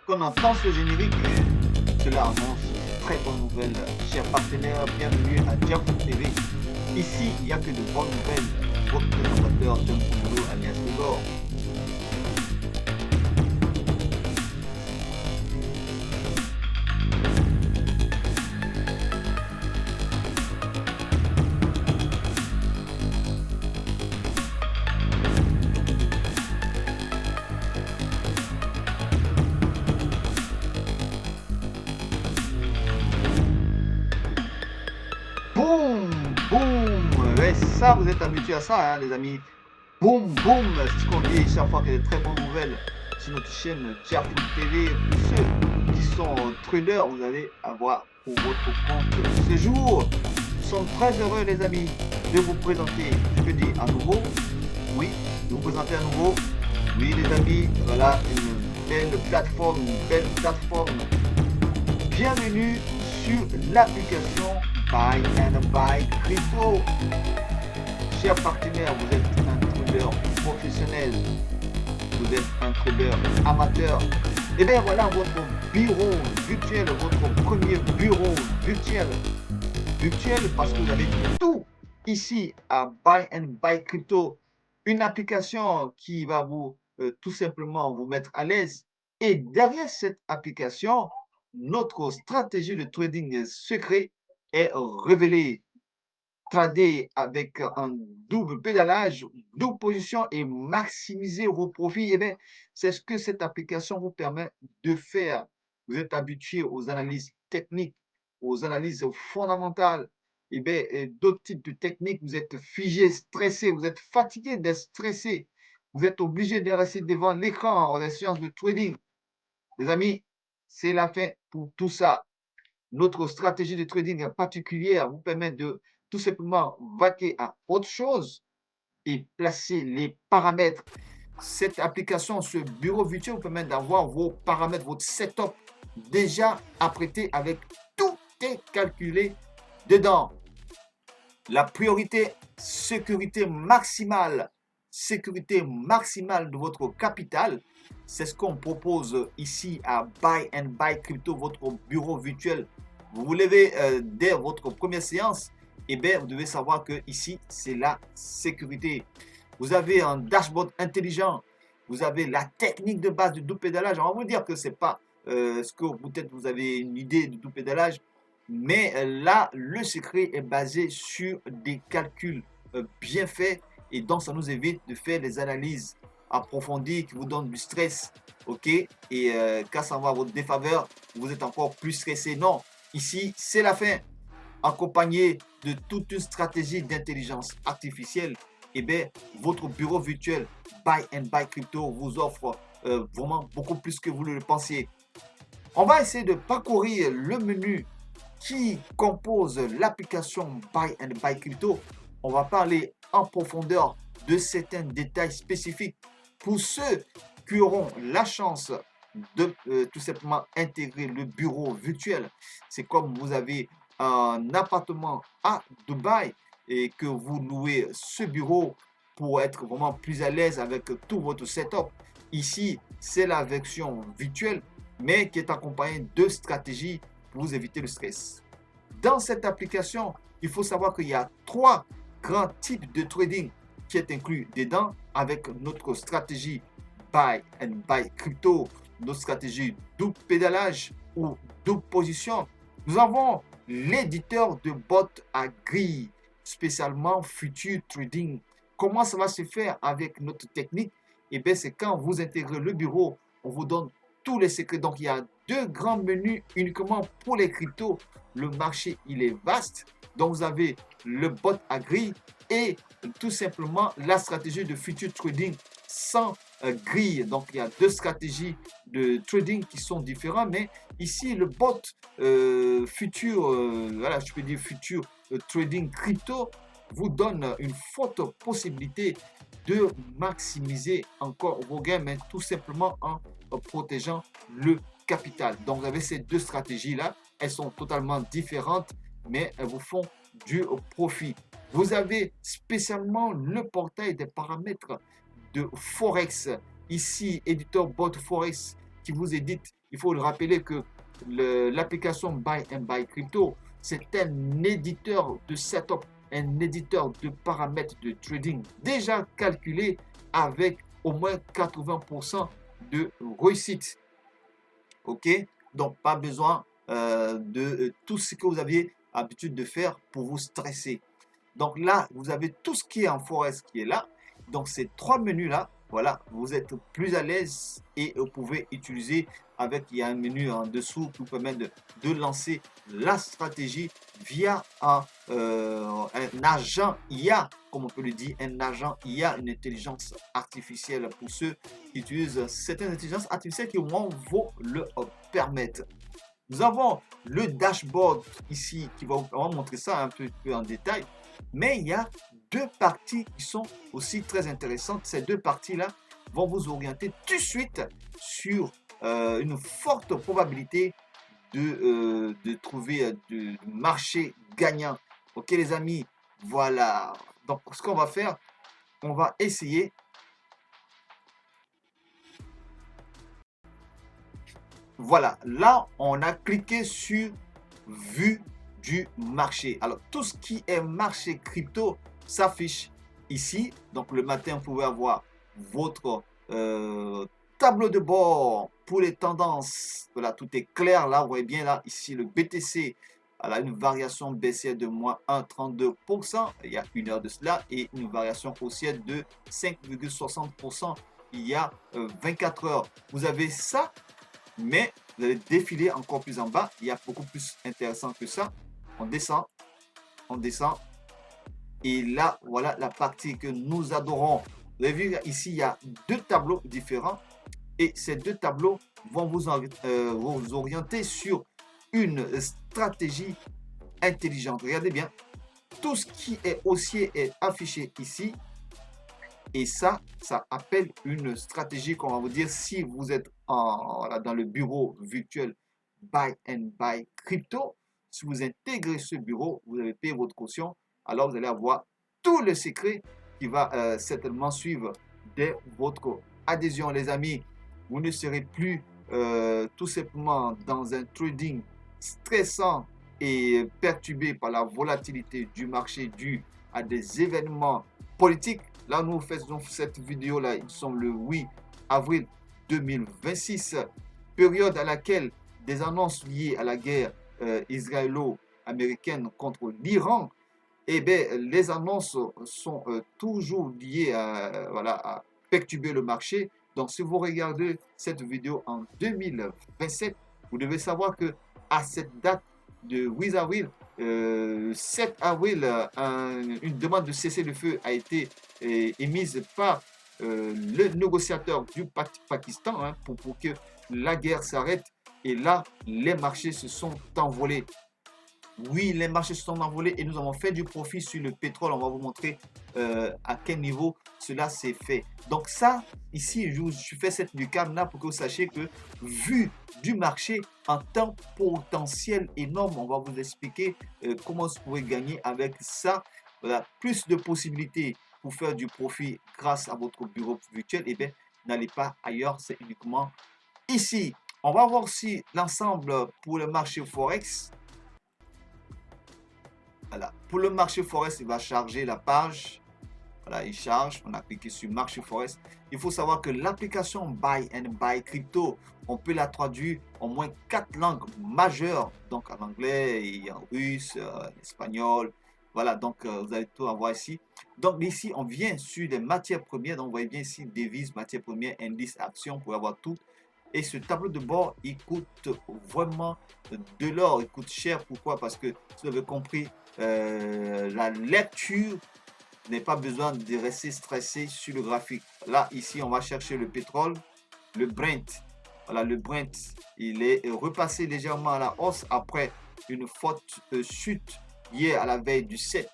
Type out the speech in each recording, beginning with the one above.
qu'on entend ce générique, cela annonce une très bonne nouvelle. Chers partenaires, bienvenue à Diafoot TV. Ici, il n'y a que de bonnes nouvelles. Votre présentateur, John Koumolo, alias Degor. Boum, boum. Ouais, ça, vous êtes habitués à ça, hein, les amis. Boum, boum. C'est ce qu'on dit chaque fois qu'il y a de très bonnes nouvelles sur notre chaîne Diafoot TV. Pour ceux qui sont traders, vous allez avoir pour votre compte ce jour. Nous sommes très heureux, les amis, de vous présenter, je dis à nouveau, oui, de vous présenter à nouveau, oui, les amis, voilà une belle plateforme, Bienvenue sur l'application Buy and Buy Crypto. Chers partenaires, vous êtes un trader professionnel, vous êtes un trader amateur. Et bien voilà votre bureau virtuel, votre premier bureau virtuel parce que vous avez tout ici à Buy and Buy Crypto, une application qui va vous tout simplement vous mettre à l'aise. Et derrière cette application, notre stratégie de trading secret est révélée. Trader avec un double pédalage, double position et maximiser vos profits, eh bien, c'est ce que cette application vous permet de faire. Vous êtes habitué aux analyses techniques, aux analyses fondamentales, eh bien, d'autres types de techniques, vous êtes figé, stressé, vous êtes fatigué d'être stressé, vous êtes obligé de rester devant l'écran en séance de trading. Les amis, c'est la fin pour tout ça. Notre stratégie de trading particulière vous permet de tout simplement vaquer à autre chose et placer les paramètres. Cette application, ce bureau virtuel vous permet d'avoir vos paramètres, votre setup déjà apprêté avec tout est calculé dedans. La priorité, sécurité maximale de votre capital. C'est ce qu'on propose ici à Buy and Buy Crypto, votre bureau virtuel. Vous vous levez dès votre première séance, et bien vous devez savoir que ici c'est la sécurité. Vous avez un dashboard intelligent, vous avez la technique de base du double pédalage. On va vous dire que c'est pas ce que peut-être vous avez une idée du double pédalage, mais là le secret est basé sur des calculs bien faits, et donc ça nous évite de faire des analyses approfondies qui vous donnent du stress, ok, et quand ça va à votre défaveur, vous êtes encore plus stressé. Non, ici c'est la fin, accompagné de toute une stratégie d'intelligence artificielle. Et bien votre bureau virtuel Buy and Buy Crypto vous offre vraiment beaucoup plus que vous le pensiez. On va essayer de parcourir le menu qui compose l'application Buy and Buy Crypto. On va parler en profondeur de certains détails spécifiques pour ceux qui auront la chance de tout simplement intégrer le bureau virtuel. C'est comme vous avez un appartement à Dubaï et que vous louez ce bureau pour être vraiment plus à l'aise avec tout votre setup. Ici, c'est la version virtuelle, mais qui est accompagnée de stratégies pour vous éviter le stress. Dans cette application, il faut savoir qu'il y a 3 grands types de trading qui est inclus dedans avec notre stratégie Buy and Buy Crypto, notre stratégie double pédalage ou double position. Nous avons l'éditeur de bot à grille, spécialement Future Trading. Comment ça va se faire avec notre technique? Eh bien, c'est quand vous intégrez le bureau, on vous donne tous les secrets. Donc, il y a 2 grands menus uniquement pour les cryptos. Le marché, il est vaste. Donc, vous avez le bot à grille et tout simplement la stratégie de Future Trading sans grille. Donc, il y a 2 stratégies de trading qui sont différentes. Mais ici, le bot Future, voilà, je peux dire Future Trading Crypto vous donne une forte possibilité de maximiser encore vos gains, mais tout simplement en protégeant le capital. Donc, vous avez ces 2 stratégies-là. Elles sont totalement différentes, mais elles vous font du profit. Vous avez spécialement le portail des paramètres de Forex. Ici, éditeur bot Forex qui vous édite. Il faut le rappeler que l'application Buy and Buy Crypto, c'est un éditeur de setup, un éditeur de paramètres de trading déjà calculé avec au moins 80% de réussite. Ok, donc pas besoin de tout ce que vous aviez l'habitude de faire pour vous stresser. Donc là, vous avez tout ce qui est en Forex qui est là. Donc ces trois menus là, voilà, vous êtes plus à l'aise et vous pouvez utiliser avec, il y a un menu en dessous qui vous permet de lancer la stratégie via un agent IA, comme on peut le dire, un agent IA, une intelligence artificielle pour ceux qui utilisent cette intelligence artificielle qui au moins vous le permettent. Nous avons le dashboard ici qui va vous montrer ça un peu en détail. Mais il y a deux parties qui sont aussi très intéressantes. Ces deux parties-là vont vous orienter tout de suite sur une forte probabilité de trouver de marché gagnant. Ok les amis, voilà. Donc ce qu'on va faire, on va essayer. Voilà, là on a cliqué sur vue du marché. Alors tout ce qui est marché crypto s'affiche ici. Donc le matin, vous pouvez avoir votre tableau de bord pour les tendances. Voilà, tout est clair là. Vous voyez bien là, ici le BTC. Voilà, une variation baissière de moins 1,32% il y a une heure de cela et une variation haussière de 5,60% il y a 24 heures. Vous avez ça, mais vous allez défiler encore plus en bas. Il y a beaucoup plus intéressant que ça. On descend, on descend. Et là, voilà la partie que nous adorons. Vous avez vu ici, il y a deux tableaux différents. Et ces deux tableaux vont vous orienter sur une stratégie intelligente. Regardez bien, tout ce qui est haussier est affiché ici. Et ça appelle une stratégie qu'on va vous dire si vous êtes dans le bureau virtuel Buy and Buy Crypto. Si vous intégrez ce bureau, vous avez payé votre caution. Alors vous allez avoir tout le secret qui va certainement suivre dès votre adhésion, les amis. Vous ne serez plus tout simplement dans un trading stressant et perturbé par la volatilité du marché dû à des événements politiques. Là, nous faisons cette vidéo-là, il semble le 8 avril 2026, période à laquelle des annonces liées à la guerre israélo-américaine contre l'Iran, eh bien, les annonces sont toujours liées à perturber le marché. Donc, si vous regardez cette vidéo en 2027, vous devez savoir que à cette date de 8 avril, 7 avril, une demande de cessez-le-feu a été émise par le négociateur du Pakistan pour que la guerre s'arrête. Et là, les marchés se sont envolés. Oui, les marchés se sont envolés et nous avons fait du profit sur le pétrole. On va vous montrer à quel niveau cela s'est fait. Donc ça, ici, je fais cette lucarne là pour que vous sachiez que vu du marché en temps potentiel énorme, on va vous expliquer comment vous pouvez gagner avec ça. Voilà, plus de possibilités pour faire du profit grâce à votre bureau virtuel. Et bien, n'allez pas ailleurs, c'est uniquement ici. On va voir aussi l'ensemble pour le marché Forex. Voilà. Pour le marché Forex, il va charger la page. Voilà, il charge. On a cliqué sur marché Forex. Il faut savoir que l'application Buy and Buy Crypto, on peut la traduire en moins 4 langues majeures. Donc en anglais, et en russe, en espagnol. Voilà, donc vous allez tout avoir ici. Donc ici, on vient sur les matières premières. Donc vous voyez bien ici, devises, matières premières, indices, actions, pour avoir tout. Et ce tableau de bord, il coûte vraiment de l'or. Il coûte cher. Pourquoi? Parce que, vous avez compris, la lecture n'est pas besoin de rester stressé sur le graphique. Là, ici, on va chercher le pétrole, le Brent. Voilà, le Brent, il est repassé légèrement à la hausse après une forte chute hier à la veille du 7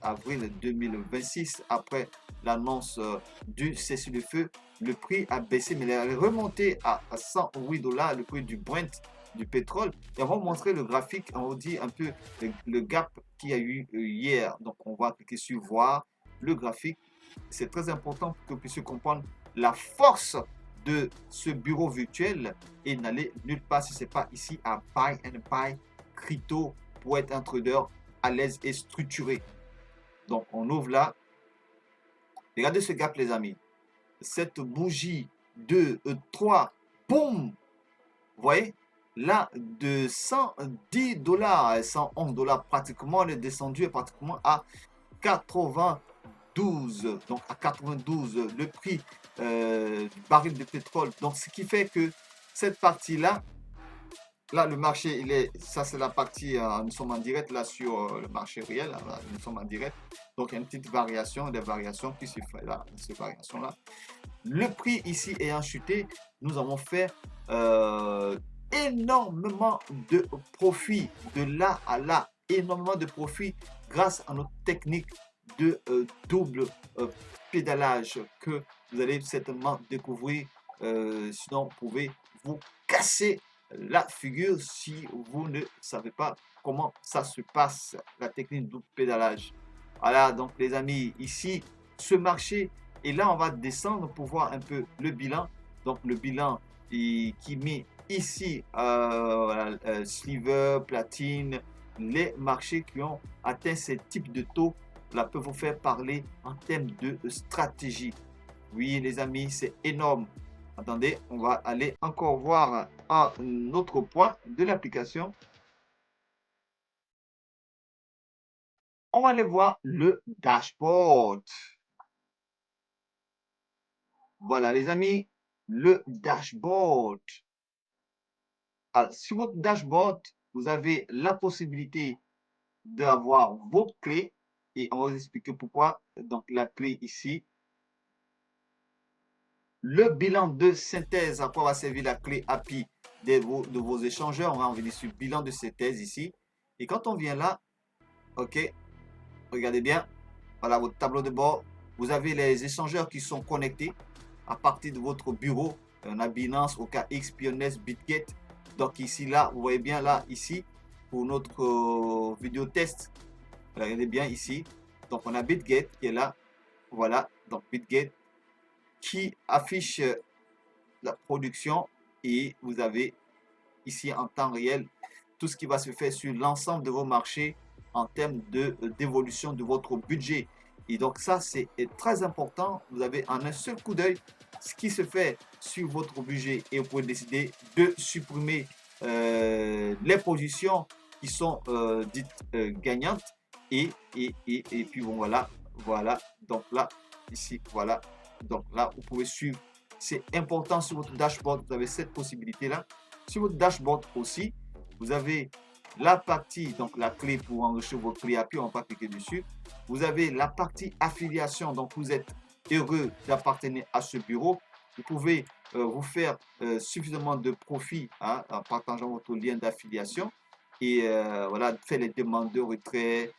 avril 2026. Après l'annonce du cessez-le-feu, le prix a baissé, mais il est remonté à 108 $, le prix du Brent, du pétrole. Et on va vous montrer le graphique, on vous dit un peu le gap qu'il y a eu hier. Donc on va cliquer sur voir le graphique. C'est très important pour que vous puissiez comprendre la force de ce bureau virtuel et n'allez nulle part si ce n'est pas ici à Buy and Buy Crypto pour être un trader à l'aise et structuré. Donc, on ouvre là. Regardez ce gap, les amis. Cette bougie de 3, boum! Vous voyez? Là, de 110 $, 111 $, pratiquement, elle est descendue pratiquement à 92. Donc, à 92, le prix du baril de pétrole. Donc, ce qui fait que cette partie-là, là, le marché, ça c'est la partie, nous sommes en direct là sur le marché réel, là, nous sommes en direct. Donc, il y a une petite variation, des variations qui se font là, ces variations-là. Le prix ici ayant chuté, nous avons fait énormément de profit, de là à là, énormément de profit grâce à notre technique de double pédalage que vous allez certainement découvrir. Sinon, vous pouvez vous casser la figure si vous ne savez pas comment ça se passe, la technique de double pédalage. Voilà, donc les amis, ici, ce marché, et là, on va descendre pour voir un peu le bilan. Donc, le bilan qui met ici Silver, Platine, les marchés qui ont atteint ces types de taux, là, peuvent vous faire parler en termes de stratégie. Oui, les amis, c'est énorme. Attendez, on va aller encore voir un autre point de l'application. On va aller voir le dashboard. Voilà, les amis, le dashboard. Alors, sur votre dashboard, vous avez la possibilité d'avoir vos clés et on va vous expliquer pourquoi. Donc, la clé ici. Le bilan de synthèse, à quoi va servir la clé API de vos échangeurs. On va en venir sur bilan de synthèse ici. Et quand on vient là, ok, regardez bien, voilà votre tableau de bord. Vous avez les échangeurs qui sont connectés à partir de votre bureau. On a Binance, OKX, Pioness, BitGet. Donc ici, là, vous voyez bien là, ici, pour notre vidéo test. Regardez bien ici. Donc on a BitGet qui est là. Voilà, donc BitGet qui affiche la production et vous avez ici en temps réel tout ce qui va se faire sur l'ensemble de vos marchés en termes d'évolution de votre budget. Et donc ça, c'est très important. Vous avez en un seul coup d'œil ce qui se fait sur votre budget et vous pouvez décider de supprimer les positions qui sont dites gagnantes. Et puis bon, voilà. Donc là, ici, voilà. Donc là, vous pouvez suivre. C'est important sur votre dashboard. Vous avez cette possibilité-là. Sur votre dashboard aussi, vous avez la partie, donc la clé pour enrichir votre clé API. On ne va pas cliquer dessus. Vous avez la partie affiliation. Donc, vous êtes heureux d'appartenir à ce bureau. Vous pouvez vous faire suffisamment de profit en partageant votre lien d'affiliation. Et voilà, faire les demandes de retrait.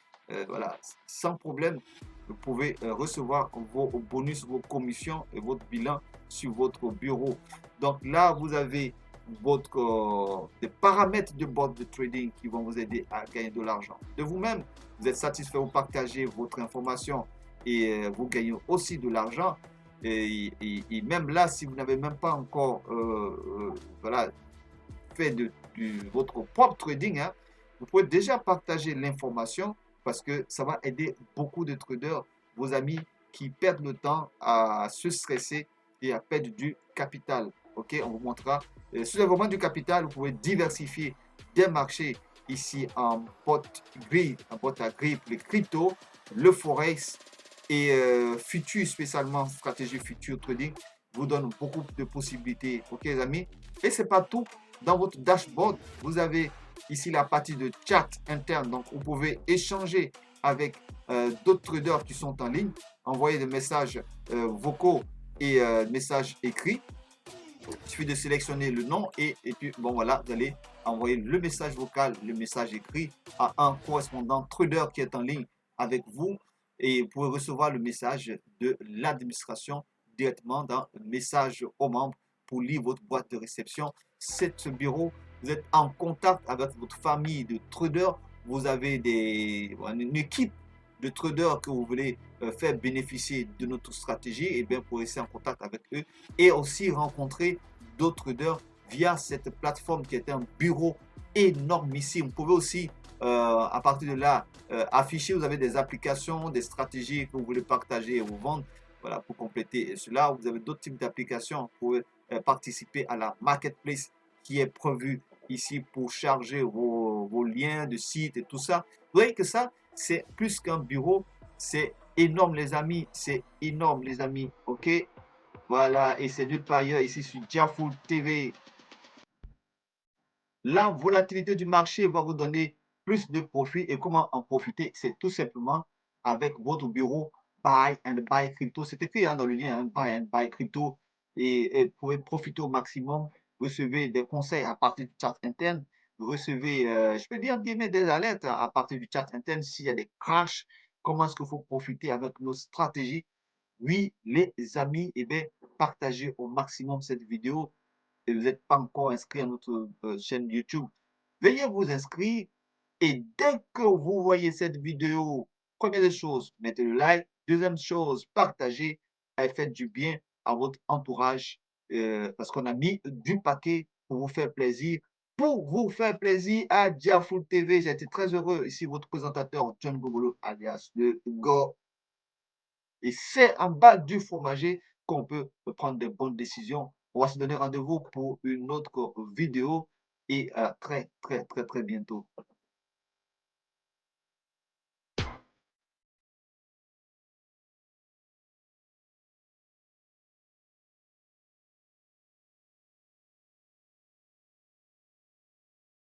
Voilà, sans problème. Vous pouvez recevoir vos bonus, vos commissions et votre bilan sur votre bureau. Donc là, vous avez des paramètres de board de trading qui vont vous aider à gagner de l'argent. De vous-même, vous êtes satisfait, vous partagez votre information et vous gagnez aussi de l'argent. Et même là, si vous n'avez même pas encore voilà, fait de votre propre trading, hein, vous pouvez déjà partager l'information parce que ça va aider beaucoup de traders, vos amis qui perdent le temps à se stresser et à perdre du capital. Ok, on vous montrera. Si vous avez vraiment du capital, vous pouvez diversifier des marchés ici en bot à grille pour les cryptos, le forex et futur, spécialement stratégie future trading, vous donne beaucoup de possibilités. Ok, les amis. Et c'est pas tout. Dans votre dashboard, vous avez ici la partie de chat interne. Donc, vous pouvez échanger avec d'autres traders qui sont en ligne, envoyer des messages vocaux et messages écrits. Il suffit de sélectionner le nom et puis bon voilà, vous allez envoyer le message vocal, le message écrit à un correspondant trader qui est en ligne avec vous et vous pouvez recevoir le message de l'administration directement dans le message aux membres pour lire votre boîte de réception. C'est ce bureau, vous êtes en contact avec votre famille de traders, vous avez une équipe de traders que vous voulez faire bénéficier de notre stratégie, et bien pour rester en contact avec eux et aussi rencontrer d'autres traders via cette plateforme qui est un bureau énormissime. Vous pouvez aussi, à partir de là, afficher, vous avez des applications, des stratégies que vous voulez partager et vous vendre. Voilà, pour compléter cela, vous avez d'autres types d'applications. Vous pouvez participer à la marketplace qui est prévue ici pour charger vos liens de site et tout ça. Vous voyez que ça, c'est plus qu'un bureau, c'est énorme les amis, c'est énorme les amis, ok? Voilà, et c'est nulle part ailleurs ici sur Diafool TV. La volatilité du marché va vous donner plus de profit et comment en profiter, c'est tout simplement avec votre bureau Buy and Buy Crypto. C'est écrit dans le lien, hein, Buy and Buy Crypto, et vous pouvez profiter au maximum. Recevez des conseils à partir du chat interne. Vous recevez, je peux dire, des alertes à partir du chat interne s'il y a des crashs. Comment est-ce qu'il faut profiter avec nos stratégies? Oui, les amis, et bien, partagez au maximum cette vidéo et vous n'êtes pas encore inscrit à notre chaîne YouTube, veuillez vous inscrire et dès que vous voyez cette vidéo, première des choses, mettez le like. Deuxième chose, partagez et faites du bien à votre entourage parce qu'on a mis du paquet pour vous faire plaisir. Pour vous faire plaisir à Diafool TV, j'ai été très heureux. Ici, votre présentateur John Gogolo, alias le Go. Et c'est en bas du fromager qu'on peut prendre des bonnes décisions. On va se donner rendez-vous pour une autre vidéo et à très, très, très, très bientôt.